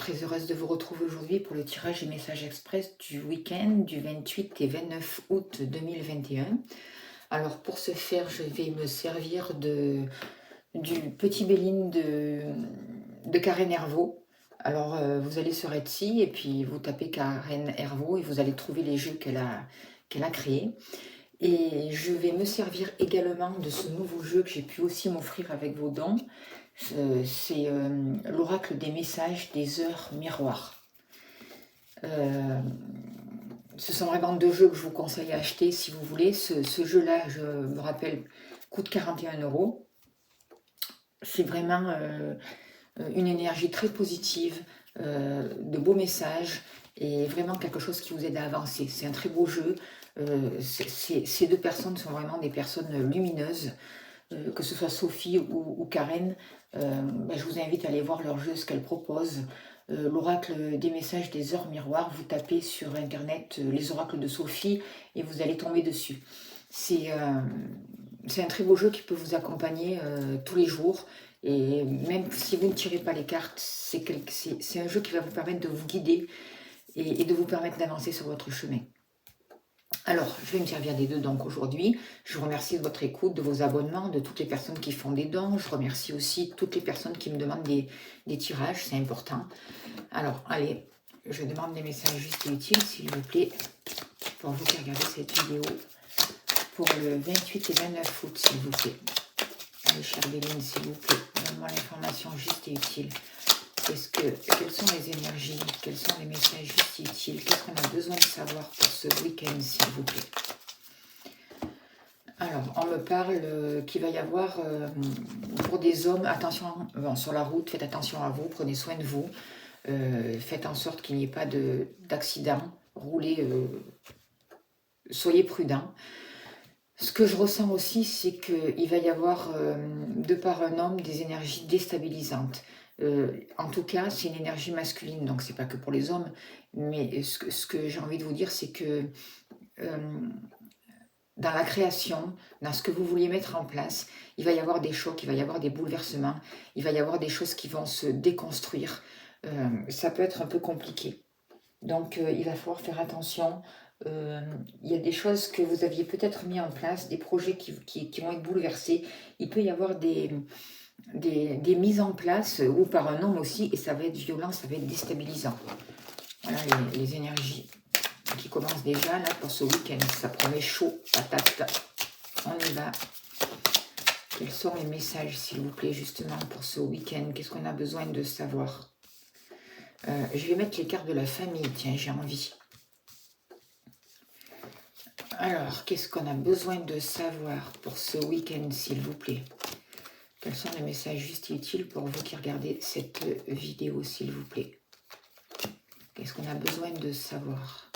très heureuse de vous retrouver aujourd'hui pour le tirage et message express du week-end du 28 et 29 août 2021. Alors pour ce faire, je vais me servir du petit Béline de Karen Hervaux. Alors vous allez sur Etsy et puis vous tapez Karen Hervaux et vous allez trouver les jeux qu'elle a créés. Et je vais me servir également de ce nouveau jeu que j'ai pu aussi m'offrir avec vos dons. C'est l'oracle des messages des heures miroirs. Ce sont vraiment deux jeux que je vous conseille à acheter si vous voulez. Ce jeu-là, je me rappelle, coûte 41 €. C'est vraiment une énergie très positive, de beaux messages et vraiment quelque chose qui vous aide à avancer. C'est un très beau jeu. Ces deux personnes sont vraiment des personnes lumineuses. Que ce soit Sophie ou Karen, je vous invite à aller voir leur jeu, ce qu'elles proposent. L'oracle des messages des heures miroirs, vous tapez sur internet les oracles de Sophie et vous allez tomber dessus. C'est un très beau jeu qui peut vous accompagner tous les jours. Et même si vous ne tirez pas les cartes, c'est un jeu qui va vous permettre de vous guider et de vous permettre d'avancer sur votre chemin. Alors, je vais me servir des deux donc aujourd'hui. Je vous remercie de votre écoute, de vos abonnements, de toutes les personnes qui font des dons. Je remercie aussi toutes les personnes qui me demandent des tirages, c'est important. Alors, allez, je demande des messages justes et utiles, s'il vous plaît, pour vous qui regardez cette vidéo pour le 28 et 29 août, s'il vous plaît. Allez, chère Béline, s'il vous plaît, donne-moi l'information juste et utile. Quelles sont les énergies, quels sont les messages justes et utiles, qu'est-ce qu'on a besoin de savoir pour ce week-end, s'il vous plaît. Alors, on me parle qu'il va y avoir, pour des hommes, attention sur la route, faites attention à vous, prenez soin de vous, faites en sorte qu'il n'y ait pas d'accident, roulez, soyez prudents. Ce que je ressens aussi, c'est qu'il va y avoir, de par un homme, des énergies déstabilisantes. En tout cas, c'est une énergie masculine, donc c'est pas que pour les hommes, mais ce que j'ai envie de vous dire, c'est que dans la création, dans ce que vous vouliez mettre en place, il va y avoir des chocs, il va y avoir des bouleversements, il va y avoir des choses qui vont se déconstruire. Ça peut être un peu compliqué. Donc, il va falloir faire attention. Il y a des choses que vous aviez peut-être mis en place, des projets qui vont être bouleversés. Il peut y avoir des mises en place, ou par un homme aussi, et ça va être violent, ça va être déstabilisant. Voilà les énergies qui commencent déjà là pour ce week-end. Ça promet chaud, patate. On y va. Quels sont les messages, s'il vous plaît, justement, pour ce week-end? Qu'est-ce qu'on a besoin de savoir? Je vais mettre les cartes de la famille, tiens, j'ai envie. Alors, qu'est-ce qu'on a besoin de savoir pour ce week-end, s'il vous plaît? Quels sont les messages justes et utiles pour vous qui regardez cette vidéo, s'il vous plaît? Qu'est-ce qu'on a besoin de savoir?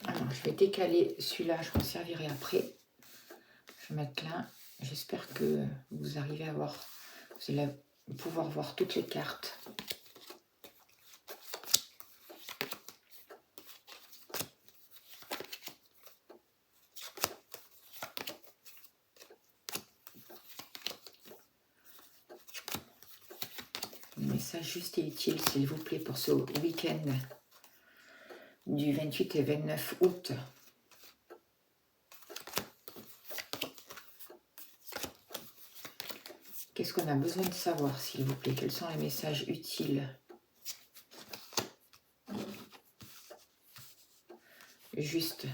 Alors, je vais décaler celui-là, je m'en servirai après. Je vais mettre là. J'espère que vous arrivez à voir, vous allez pouvoir voir toutes les cartes. Message juste et utile, s'il vous plaît, pour ce week-end du 28 et 29 août. Qu'est-ce qu'on a besoin de savoir, s'il vous plaît? Quels sont les messages utiles? Juste.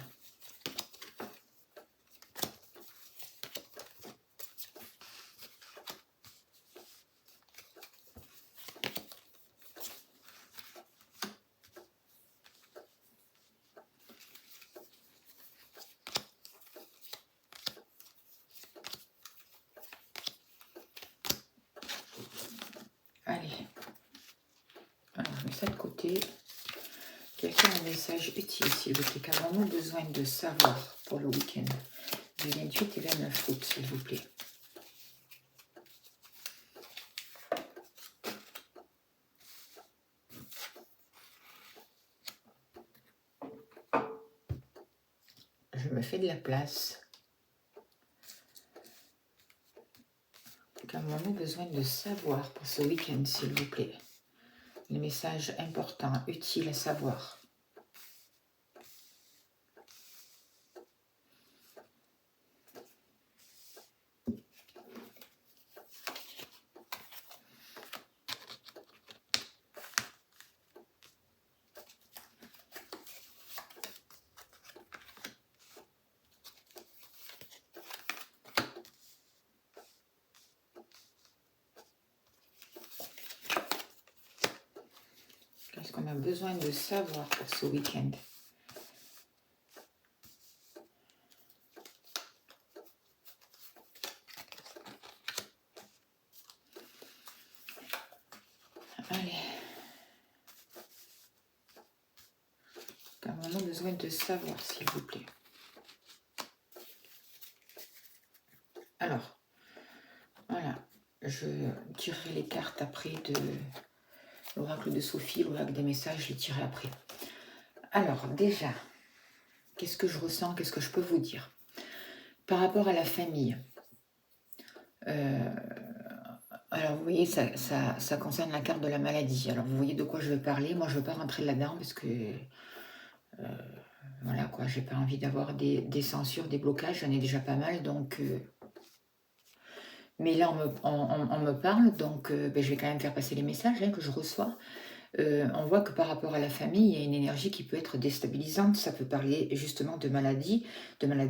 Allez. Alors, je mets ça de côté. Quels sont les messages utiles, s'il vous plaît? Qu'avons-nous besoin de savoir pour le week-end du 28 et 29 août, s'il vous plaît? de la place. Qu'avons-nous besoin de savoir pour ce week-end, s'il vous plaît? Les messages importants, utiles à savoir. Qu'est-ce qu'on a besoin de savoir pour ce week-end? Allez. Qu'avons-nous besoin de savoir, s'il vous plaît? Alors, voilà. Je tirerai les cartes après de l'oracle de Sophie, l'oracle des messages, je les tirerai après. Alors, déjà, qu'est-ce que je ressens? Qu'est-ce que je peux vous dire? Par rapport à la famille, alors vous voyez, ça concerne la carte de la maladie. Alors vous voyez de quoi je vais parler. Moi, je ne veux pas rentrer là-dedans parce que, voilà quoi, j'ai pas envie d'avoir des censures, des blocages, j'en ai déjà pas mal. Donc, mais là, on me parle, donc ben, je vais quand même faire passer les messages que je reçois. On voit que par rapport à la famille, il y a une énergie qui peut être déstabilisante. Ça peut parler justement de maladie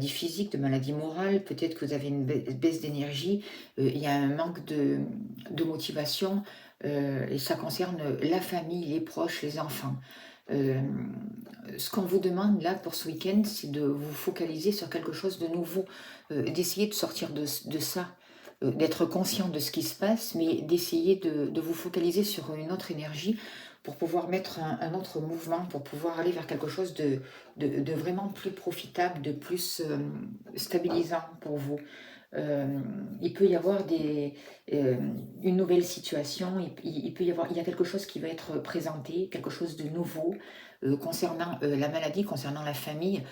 physique, de maladie morale. Peut-être que vous avez une baisse d'énergie. Il y a un manque de motivation. Et ça concerne la famille, les proches, les enfants. Ce qu'on vous demande là pour ce week-end, c'est de vous focaliser sur quelque chose de nouveau. D'essayer de sortir de ça. D'être conscient de ce qui se passe, mais d'essayer de vous focaliser sur une autre énergie pour pouvoir mettre un autre mouvement, pour pouvoir aller vers quelque chose de vraiment plus profitable, de plus stabilisant pour vous. Il peut y avoir une nouvelle situation, il peut y avoir, il y a quelque chose qui va être présenté, quelque chose de nouveau concernant la maladie, concernant la famille.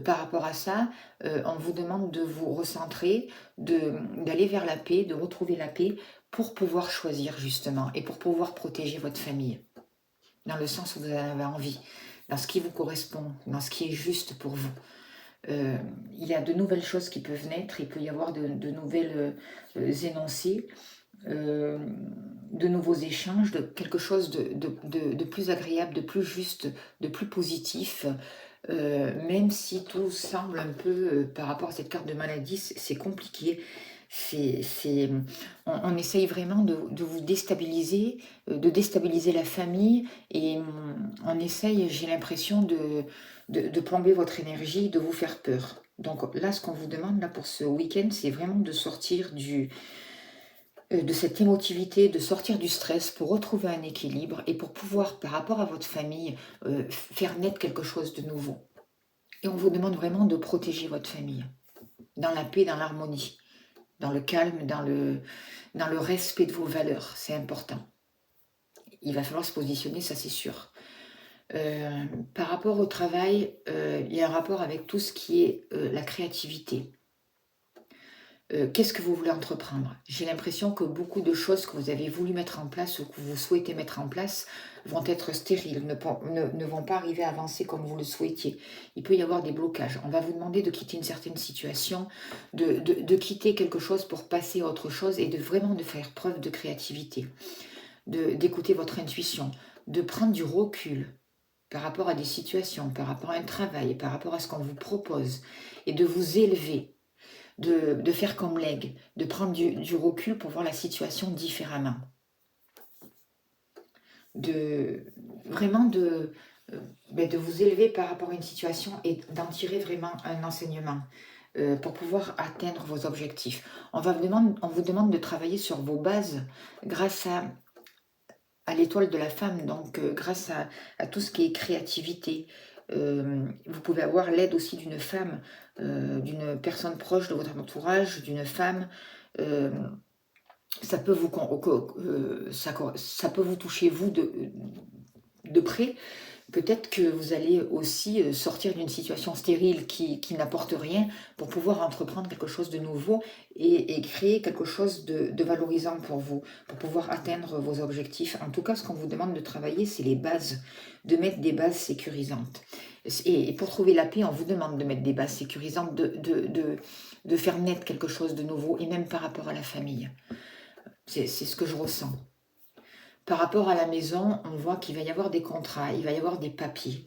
Par rapport à ça, on vous demande de vous recentrer, d'aller vers la paix, de retrouver la paix pour pouvoir choisir justement et pour pouvoir protéger votre famille dans le sens où vous en avez envie, dans ce qui vous correspond, dans ce qui est juste pour vous. Il y a de nouvelles choses qui peuvent naître, il peut y avoir de nouvelles énoncés, de nouveaux échanges, de quelque chose de plus agréable, de plus juste, de plus positif, même si tout semble un peu, par rapport à cette carte de maladie, c'est compliqué. On essaye vraiment de vous déstabiliser, de déstabiliser la famille, et on essaye, j'ai l'impression, de plomber votre énergie, de vous faire peur. Donc là, ce qu'on vous demande là pour ce week-end, c'est vraiment de sortir de cette émotivité, de sortir du stress pour retrouver un équilibre et pour pouvoir, par rapport à votre famille, faire naître quelque chose de nouveau. Et on vous demande vraiment de protéger votre famille, dans la paix, dans l'harmonie, dans le calme, dans le respect de vos valeurs. C'est important. Il va falloir se positionner, ça c'est sûr. Par rapport au travail, il y a un rapport avec tout ce qui est la créativité. Qu'est-ce que vous voulez entreprendre? J'ai l'impression que beaucoup de choses que vous avez voulu mettre en place ou que vous souhaitez mettre en place vont être stériles, ne vont pas arriver à avancer comme vous le souhaitiez. Il peut y avoir des blocages. On va vous demander de quitter une certaine situation, de quitter quelque chose pour passer à autre chose et vraiment de faire preuve de créativité, d'écouter votre intuition, de prendre du recul par rapport à des situations, par rapport à un travail, par rapport à ce qu'on vous propose et de vous élever. De faire comme l'aigle, de prendre du recul pour voir la situation différemment. Vraiment de vous élever par rapport à une situation et d'en tirer vraiment un enseignement pour pouvoir atteindre vos objectifs. On vous demande de travailler sur vos bases grâce à l'étoile de la femme, donc grâce à tout ce qui est créativité. Vous pouvez avoir l'aide aussi d'une femme, d'une personne proche de votre entourage, d'une femme. Ça peut vous toucher vous de près, Peut-être que vous allez aussi sortir d'une situation stérile qui n'apporte rien pour pouvoir entreprendre quelque chose de nouveau et créer quelque chose de valorisant pour vous, pour pouvoir atteindre vos objectifs. En tout cas, ce qu'on vous demande de travailler, c'est les bases, de mettre des bases sécurisantes. Et pour trouver la paix, on vous demande de mettre des bases sécurisantes, de faire naître quelque chose de nouveau, et même par rapport à la famille. C'est ce que je ressens. Par rapport à la maison, on voit qu'il va y avoir des contrats, il va y avoir des papiers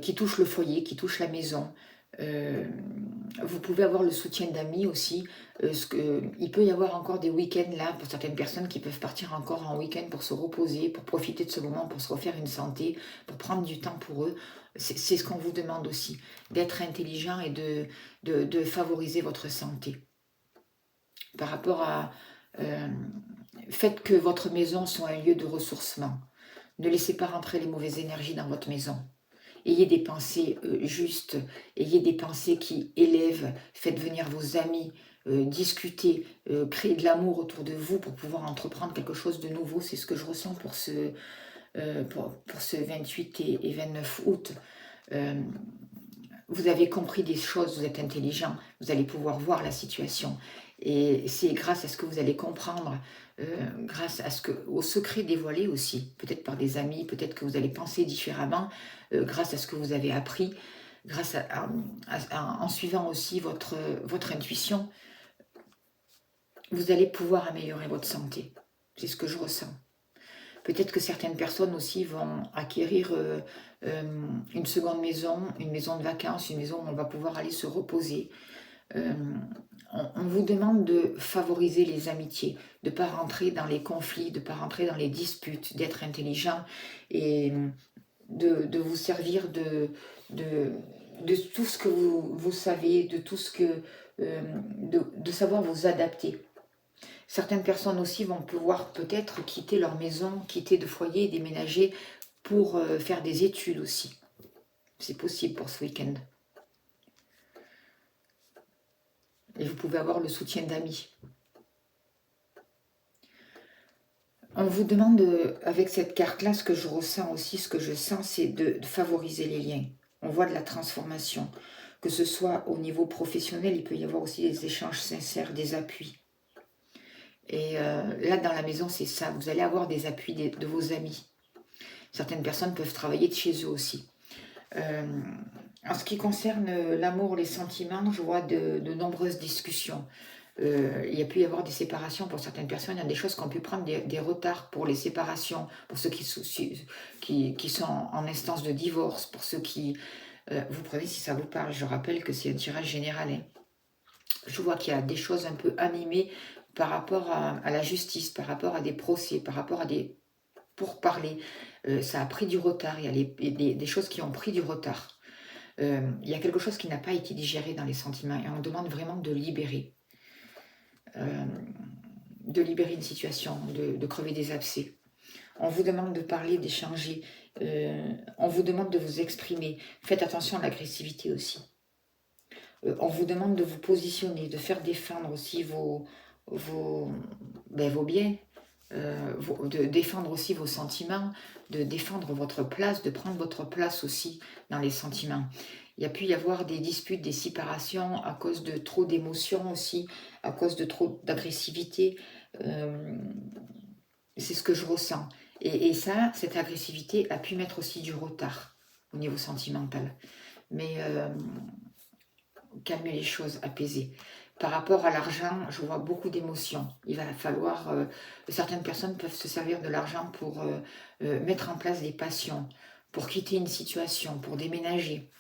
qui touchent le foyer, qui touchent la maison. Vous pouvez avoir le soutien d'amis aussi. Il peut y avoir encore des week-ends là, pour certaines personnes qui peuvent partir encore en week-end pour se reposer, pour profiter de ce moment, pour se refaire une santé, pour prendre du temps pour eux. C'est ce qu'on vous demande aussi, d'être intelligent et de favoriser votre santé. Par rapport à... faites que votre maison soit un lieu de ressourcement. Ne laissez pas rentrer les mauvaises énergies dans votre maison. Ayez des pensées justes, ayez des pensées qui élèvent, faites venir vos amis, discutez, créez de l'amour autour de vous pour pouvoir entreprendre quelque chose de nouveau. C'est ce que je ressens pour ce 28 et 29 août. Vous avez compris des choses, vous êtes intelligent, vous allez pouvoir voir la situation. Et c'est grâce à ce que vous allez comprendre, grâce à au secret dévoilé aussi, peut-être par des amis, peut-être que vous allez penser différemment, grâce à ce que vous avez appris, en suivant aussi votre intuition, vous allez pouvoir améliorer votre santé. C'est ce que je ressens. Peut-être que certaines personnes aussi vont acquérir une seconde maison, une maison de vacances, une maison où on va pouvoir aller se reposer. On vous demande de favoriser les amitiés, de ne pas rentrer dans les conflits, de ne pas rentrer dans les disputes, d'être intelligent et de vous servir de tout ce que vous savez, de tout ce que... de savoir vous adapter. Certaines personnes aussi vont pouvoir peut-être quitter leur maison, quitter de foyer, déménager pour faire des études aussi. C'est possible pour ce week-end. Et vous pouvez avoir le soutien d'amis. On vous demande, avec cette carte-là, ce que je ressens aussi, ce que je sens, c'est de favoriser les liens. On voit de la transformation. Que ce soit au niveau professionnel, il peut y avoir aussi des échanges sincères, des appuis. Et là, dans la maison, c'est ça. Vous allez avoir des appuis de vos amis. Certaines personnes peuvent travailler de chez eux aussi. En ce qui concerne l'amour, les sentiments, je vois de nombreuses discussions. Il y a pu y avoir des séparations pour certaines personnes. Il y a des choses qui ont pu prendre des retards pour les séparations, pour ceux qui sont en instance de divorce, pour ceux qui... vous prenez si ça vous parle. Je rappelle que c'est un tirage général. Hein. Je vois qu'il y a des choses un peu animées par rapport à la justice, par rapport à des procès, par rapport à des pourparlers. Ça a pris du retard. Il y a des choses qui ont pris du retard. Il y a quelque chose qui n'a pas été digéré dans les sentiments et on demande vraiment de libérer. Une situation, de crever des abcès. On vous demande de parler, d'échanger. On vous demande de vous exprimer. Faites attention à l'agressivité aussi. On vous demande de vous positionner, de faire défendre aussi vos biens, de défendre aussi vos sentiments, de défendre votre place, de prendre votre place aussi dans les sentiments. Il y a pu y avoir des disputes, des séparations à cause de trop d'émotions aussi, à cause de trop d'agressivité. C'est ce que je ressens. Et ça, cette agressivité a pu mettre aussi du retard au niveau sentimental. Mais calmer les choses, apaiser. Par rapport à l'argent, je vois beaucoup d'émotions. Il va falloir... certaines personnes peuvent se servir de l'argent pour mettre en place des passions, pour quitter une situation, pour déménager.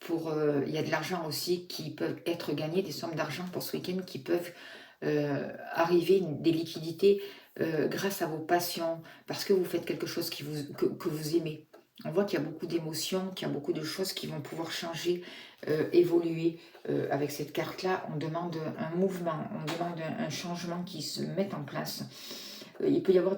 Il y a de l'argent aussi qui peut être gagné, des sommes d'argent pour ce week-end qui peuvent arriver, des liquidités grâce à vos passions, parce que vous faites quelque chose que vous aimez. On voit qu'il y a beaucoup d'émotions, qu'il y a beaucoup de choses qui vont pouvoir changer, évoluer. Avec cette carte-là, on demande un mouvement, on demande un changement qui se mette en place. Il peut y avoir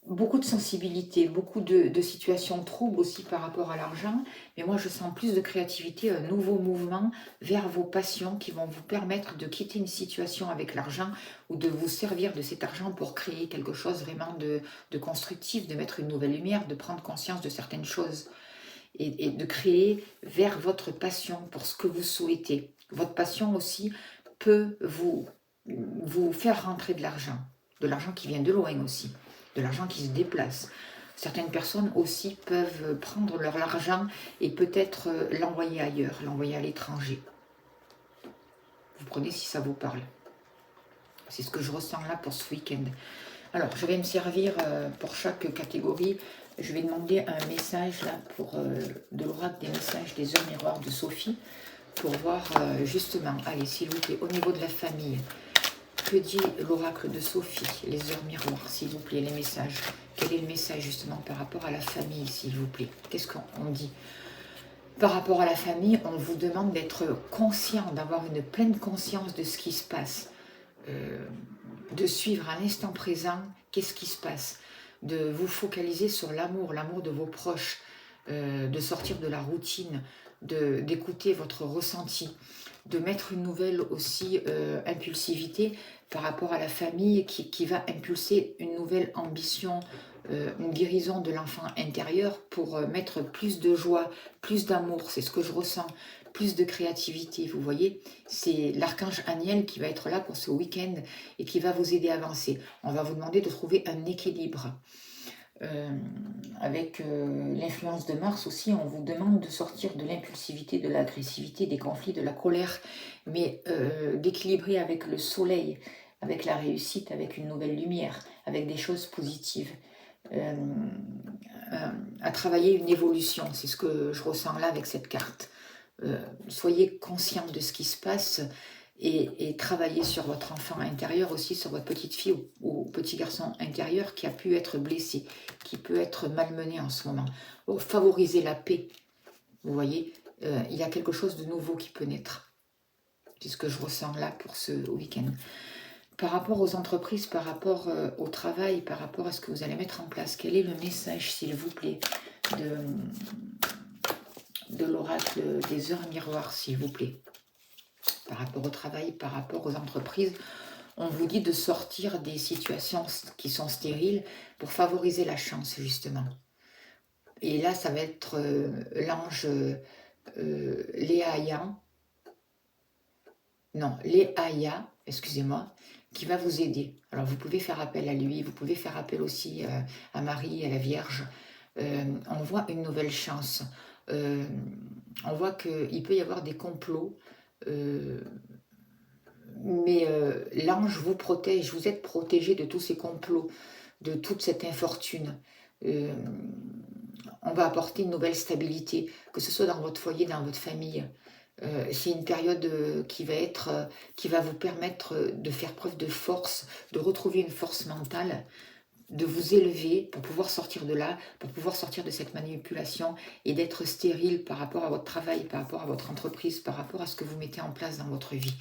beaucoup de sensibilité, beaucoup de situations troubles aussi par rapport à l'argent. Mais moi, je sens plus de créativité, un nouveau mouvement vers vos passions qui vont vous permettre de quitter une situation avec l'argent ou de vous servir de cet argent pour créer quelque chose vraiment de constructif, de mettre une nouvelle lumière, de prendre conscience de certaines choses et de créer vers votre passion pour ce que vous souhaitez. Votre passion aussi peut vous faire rentrer de l'argent qui vient de loin aussi, de l'argent qui se déplace. Certaines personnes aussi peuvent prendre leur argent et peut-être l'envoyer ailleurs, l'envoyer à l'étranger. Vous prenez si ça vous parle. C'est ce que je ressens là pour ce week-end. Alors, je vais me servir pour chaque catégorie. Je vais demander un message là pour de l'oracle des messages des heures miroirs de Sophie pour voir justement, allez s'il vous plaît, au niveau de la famille, que dit l'oracle de Sophie, les heures miroirs, s'il vous plaît, les messages. Quel est le message justement par rapport à la famille, s'il vous plaît? Qu'est-ce qu'on dit? Par rapport à la famille, on vous demande d'être conscient, d'avoir une pleine conscience de ce qui se passe. De suivre à l'instant présent qu'est-ce qui se passe, de vous focaliser sur l'amour, l'amour de vos proches, de sortir de la routine, d'écouter votre ressenti, de mettre une nouvelle aussi impulsivité par rapport à la famille qui va impulser une nouvelle ambition, une guérison de l'enfant intérieur pour mettre plus de joie, plus d'amour, c'est ce que je ressens, plus de créativité, vous voyez. C'est l'archange Aniel qui va être là pour ce week-end et qui va vous aider à avancer. On va vous demander de trouver un équilibre. Avec l'influence de Mars aussi, on vous demande de sortir de l'impulsivité, de l'agressivité, des conflits, de la colère, mais d'équilibrer avec le soleil, avec la réussite, avec une nouvelle lumière, avec des choses positives. À travailler une évolution, c'est ce que je ressens là avec cette carte. Soyez conscient de ce qui se passe et travaillez sur votre enfant intérieur aussi, sur votre petite fille ou petit garçon intérieur qui a pu être blessé, qui peut être malmené en ce moment. Favorisez la paix, vous voyez, il y a quelque chose de nouveau qui peut naître. C'est ce que je ressens là pour ce week-end. Par rapport aux entreprises, par rapport au travail, par rapport à ce que vous allez mettre en place, quel est le message, s'il vous plaît, de l'oracle des heures miroirs, s'il vous plaît? Par rapport au travail, par rapport aux entreprises, on vous dit de sortir des situations qui sont stériles pour favoriser la chance, justement. Et là, ça va être l'ange Léaïa, excusez-moi, qui va vous aider. Alors, vous pouvez faire appel à lui, vous pouvez faire appel aussi à Marie, à la Vierge. On voit une nouvelle chance. On voit qu'il peut y avoir des complots, mais l'ange vous protège, vous êtes protégé de tous ces complots, de toute cette infortune. On va apporter une nouvelle stabilité, que ce soit dans votre foyer, dans votre famille. C'est une période qui va vous permettre de faire preuve de force, de retrouver une force mentale, de vous élever pour pouvoir sortir de là, pour pouvoir sortir de cette manipulation et d'être stérile par rapport à votre travail, par rapport à votre entreprise, par rapport à ce que vous mettez en place dans votre vie.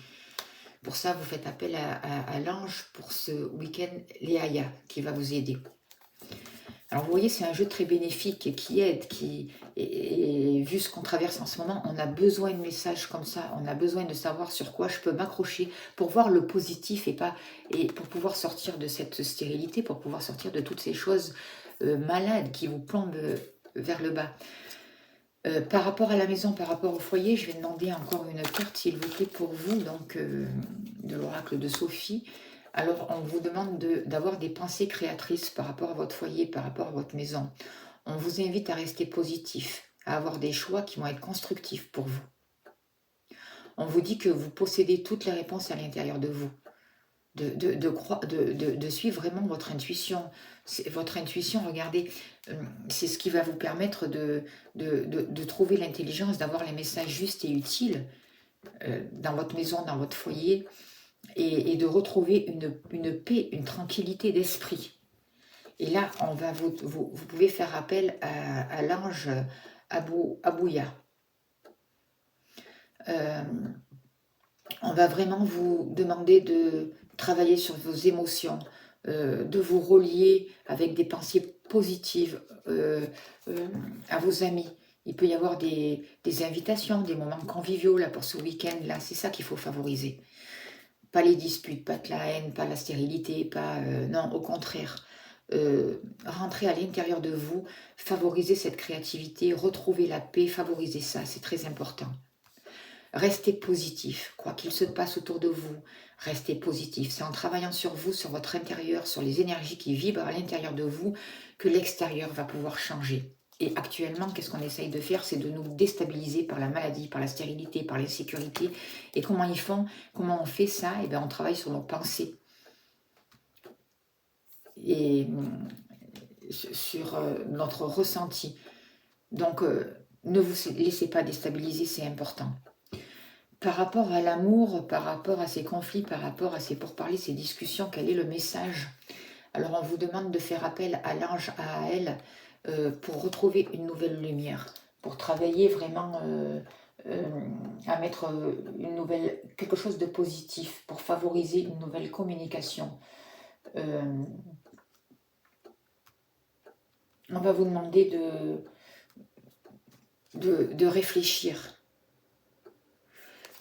Pour ça, vous faites appel à l'ange pour ce week-end, Léaïa, qui va vous aider. Alors vous voyez, c'est un jeu très bénéfique et qui aide, et vu ce qu'on traverse en ce moment, on a besoin de messages comme ça, on a besoin de savoir sur quoi je peux m'accrocher pour voir le positif et pour pouvoir sortir de cette stérilité, pour pouvoir sortir de toutes ces choses malades qui vous plombent vers le bas. Par rapport à la maison, par rapport au foyer, je vais demander encore une carte, s'il vous plaît, pour vous, donc de l'oracle de Sophie. Alors, on vous demande d'avoir des pensées créatrices par rapport à votre foyer, par rapport à votre maison. On vous invite à rester positif, à avoir des choix qui vont être constructifs pour vous. On vous dit que vous possédez toutes les réponses à l'intérieur de vous. De suivre vraiment votre intuition. Votre intuition, regardez, c'est ce qui va vous permettre de trouver l'intelligence, d'avoir les messages justes et utiles dans votre maison, dans votre foyer, et de retrouver une paix, une tranquillité d'esprit. Et là, vous pouvez faire appel à l'ange Abouya. On va vraiment vous demander de travailler sur vos émotions, de vous relier avec des pensées positives à vos amis. Il peut y avoir des invitations, des moments conviviaux là, pour ce week-end-là. C'est ça qu'il faut favoriser. Pas les disputes, pas de la haine, pas la stérilité, pas... non, au contraire. Rentrer à l'intérieur de vous, favoriser cette créativité, retrouver la paix, favoriser ça, c'est très important. Restez positif, quoi qu'il se passe autour de vous, restez positif. C'est en travaillant sur vous, sur votre intérieur, sur les énergies qui vibrent à l'intérieur de vous, que l'extérieur va pouvoir changer. Et actuellement, qu'est-ce qu'on essaye de faire? C'est de nous déstabiliser par la maladie, par la stérilité, par l'insécurité. Et comment ils font? Comment on fait ça? Eh bien, on travaille sur nos pensées. Et sur notre ressenti. Donc, ne vous laissez pas déstabiliser, c'est important. Par rapport à l'amour, par rapport à ces conflits, par rapport à ces pourparlers, ces discussions, quel est le message? Alors, on vous demande de faire appel à l'ange, à elle, pour retrouver une nouvelle lumière, pour travailler vraiment à mettre quelque chose de positif, pour favoriser une nouvelle communication. On va vous demander de réfléchir,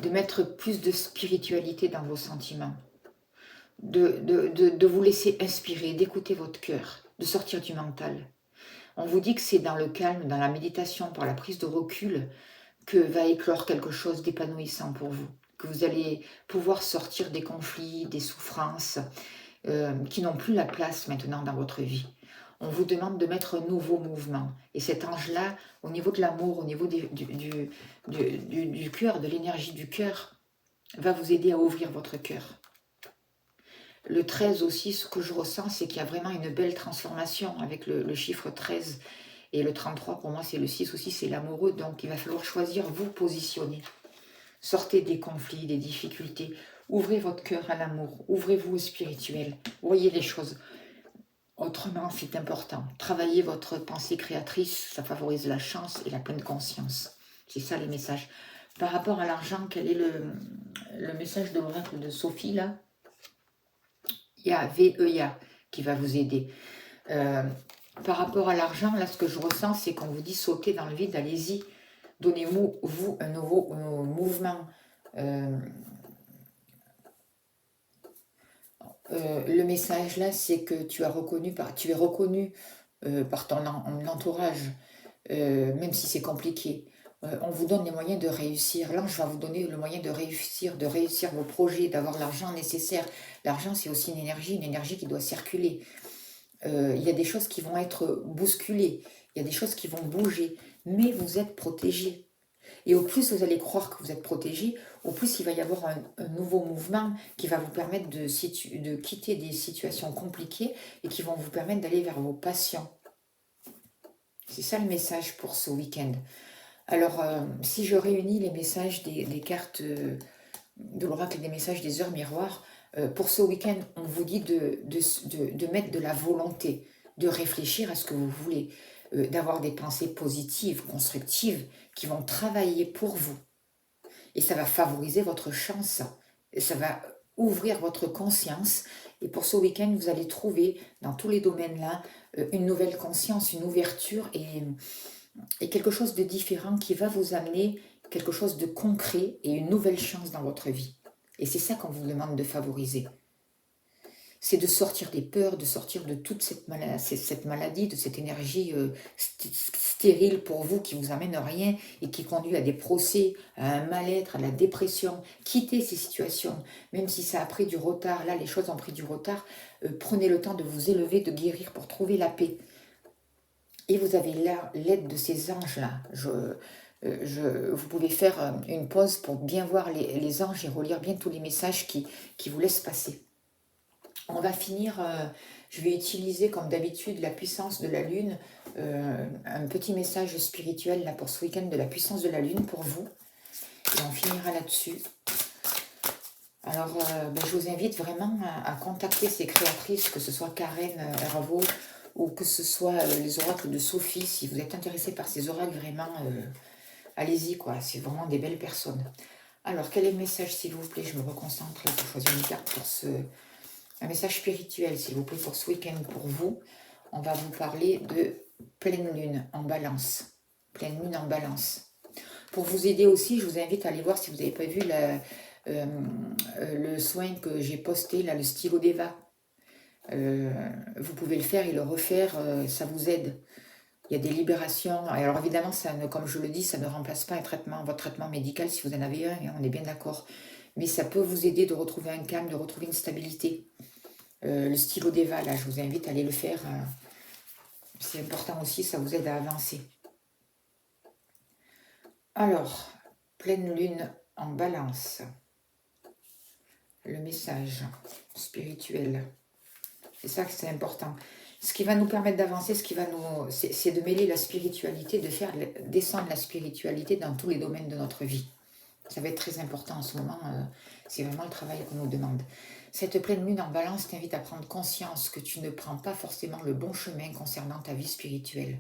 de mettre plus de spiritualité dans vos sentiments, de vous laisser inspirer, d'écouter votre cœur, de sortir du mental. On vous dit que c'est dans le calme, dans la méditation, par la prise de recul, que va éclore quelque chose d'épanouissant pour vous, que vous allez pouvoir sortir des conflits, des souffrances, qui n'ont plus la place maintenant dans votre vie. On vous demande de mettre un nouveau mouvement. Et cet ange-là, au niveau de l'amour, au niveau du cœur, de l'énergie du cœur, va vous aider à ouvrir votre cœur. Le 13 aussi, ce que je ressens, c'est qu'il y a vraiment une belle transformation avec le chiffre 13. Et le 33, pour moi, c'est le 6 aussi, c'est l'amoureux. Donc, il va falloir choisir, vous positionner. Sortez des conflits, des difficultés. Ouvrez votre cœur à l'amour. Ouvrez-vous au spirituel. Voyez les choses autrement, c'est important. Travaillez votre pensée créatrice, ça favorise la chance et la pleine conscience. C'est ça les messages. Par rapport à l'argent, quel est le message de l'oracle de Sophie là? Il y a VEA qui va vous aider. Par rapport à l'argent, là, ce que je ressens, c'est qu'on vous dit sauter dans le vide, allez-y. Donnez-vous un nouveau mouvement. Le message là, c'est que tu es reconnu par ton entourage, même si c'est compliqué. On vous donne les moyens de réussir. L'ange va vous donner le moyen de réussir vos projets, d'avoir l'argent nécessaire. L'argent, c'est aussi une énergie qui doit circuler. Il y a des choses qui vont être bousculées, il y a des choses qui vont bouger, mais vous êtes protégé. Et au plus vous allez croire que vous êtes protégé, au plus il va y avoir un nouveau mouvement qui va vous permettre de quitter des situations compliquées et qui vont vous permettre d'aller vers vos passions. C'est ça le message pour ce week-end. Alors, si je réunis les messages des cartes de l'oracle et des messages des heures miroirs, pour ce week-end, on vous dit de mettre de la volonté, de réfléchir à ce que vous voulez, d'avoir des pensées positives, constructives, qui vont travailler pour vous. Et ça va favoriser votre chance, et ça va ouvrir votre conscience. Et pour ce week-end, vous allez trouver dans tous les domaines-là une nouvelle conscience, une ouverture et quelque chose de différent qui va vous amener quelque chose de concret et une nouvelle chance dans votre vie. Et c'est ça qu'on vous demande de favoriser. C'est de sortir des peurs, de sortir de toute cette maladie, de cette énergie stérile pour vous qui vous amène à rien et qui conduit à des procès, à un mal-être, à la dépression. Quittez ces situations, même si ça a pris du retard. Là, les choses ont pris du retard. Prenez le temps de vous élever, de guérir pour trouver la paix. Et vous avez l'aide de ces anges-là. Vous pouvez faire une pause pour bien voir les anges et relire bien tous les messages qui vous laissent passer. On va finir, je vais utiliser comme d'habitude la puissance de la lune, un petit message spirituel là pour ce week-end de la puissance de la lune pour vous. Et on finira là-dessus. Alors, je vous invite vraiment à contacter ces créatrices, que ce soit Karen Hervaux ou que ce soit les oracles de Sophie. Si vous êtes intéressé par ces oracles, vraiment, allez-y, quoi. C'est vraiment des belles personnes. Alors, quel est le message, s'il vous plaît? Je me reconcentre là pour choisir une carte pour ce... Un message spirituel, s'il vous plaît, pour ce week-end pour vous. On va vous parler de pleine lune en balance. Pleine lune en balance. Pour vous aider aussi, je vous invite à aller voir si vous n'avez pas vu le soin que j'ai posté, là, le stylo d'Eva. Vous pouvez le faire et le refaire, ça vous aide. Il y a des libérations. Alors évidemment, comme je le dis, ça ne remplace pas votre traitement médical si vous en avez un, hein, on est bien d'accord. Mais ça peut vous aider de retrouver un calme, de retrouver une stabilité. Le stylo d'Eva, là, je vous invite à aller le faire. C'est important aussi, ça vous aide à avancer. Alors, pleine lune en balance. Le message spirituel. C'est ça que c'est important. Ce qui va nous permettre d'avancer, c'est de mêler la spiritualité, de faire descendre la spiritualité dans tous les domaines de notre vie. Ça va être très important en ce moment. C'est vraiment le travail qu'on nous demande. Cette pleine lune en balance t'invite à prendre conscience que tu ne prends pas forcément le bon chemin concernant ta vie spirituelle.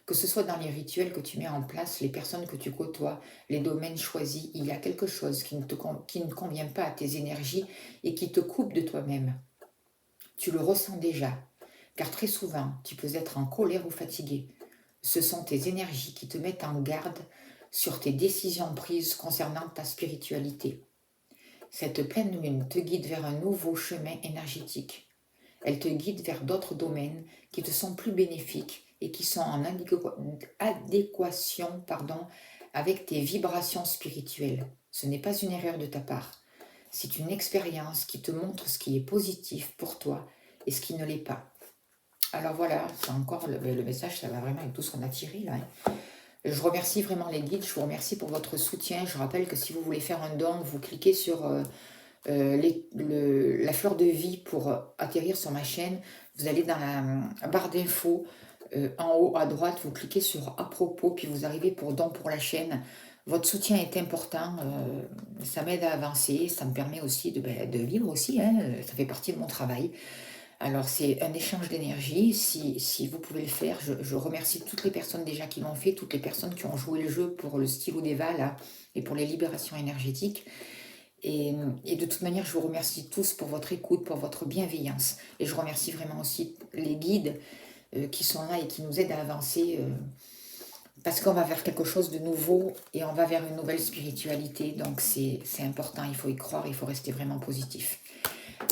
Que ce soit dans les rituels que tu mets en place, les personnes que tu côtoies, les domaines choisis, il y a quelque chose qui ne convient pas à tes énergies et qui te coupe de toi-même. Tu le ressens déjà, car très souvent, tu peux être en colère ou fatigué. Ce sont tes énergies qui te mettent en garde sur tes décisions prises concernant ta spiritualité. Cette pleine lune te guide vers un nouveau chemin énergétique. Elle te guide vers d'autres domaines qui te sont plus bénéfiques et qui sont en adéquation avec tes vibrations spirituelles. Ce n'est pas une erreur de ta part. C'est une expérience qui te montre ce qui est positif pour toi et ce qui ne l'est pas. Alors voilà, c'est encore le message, ça va vraiment avec tout ce qu'on a tiré là. Je remercie vraiment les guides, je vous remercie pour votre soutien. Je rappelle que si vous voulez faire un don, vous cliquez sur la fleur de vie pour atterrir sur ma chaîne. Vous allez dans la barre d'infos, en haut à droite, vous cliquez sur à propos, puis vous arrivez pour don pour la chaîne. Votre soutien est important, ça m'aide à avancer, ça me permet aussi de vivre aussi, hein, ça fait partie de mon travail. Alors c'est un échange d'énergie, si vous pouvez le faire, je remercie toutes les personnes déjà qui l'ont fait, toutes les personnes qui ont joué le jeu pour le stylo d'Eva là, et pour les libérations énergétiques. Et de toute manière, je vous remercie tous pour votre écoute, pour votre bienveillance. Et je remercie vraiment aussi les guides qui sont là et qui nous aident à avancer parce qu'on va vers quelque chose de nouveau et on va vers une nouvelle spiritualité. Donc c'est important, il faut y croire, il faut rester vraiment positif.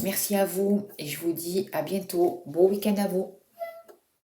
Merci à vous et je vous dis à bientôt. Bon week-end à vous.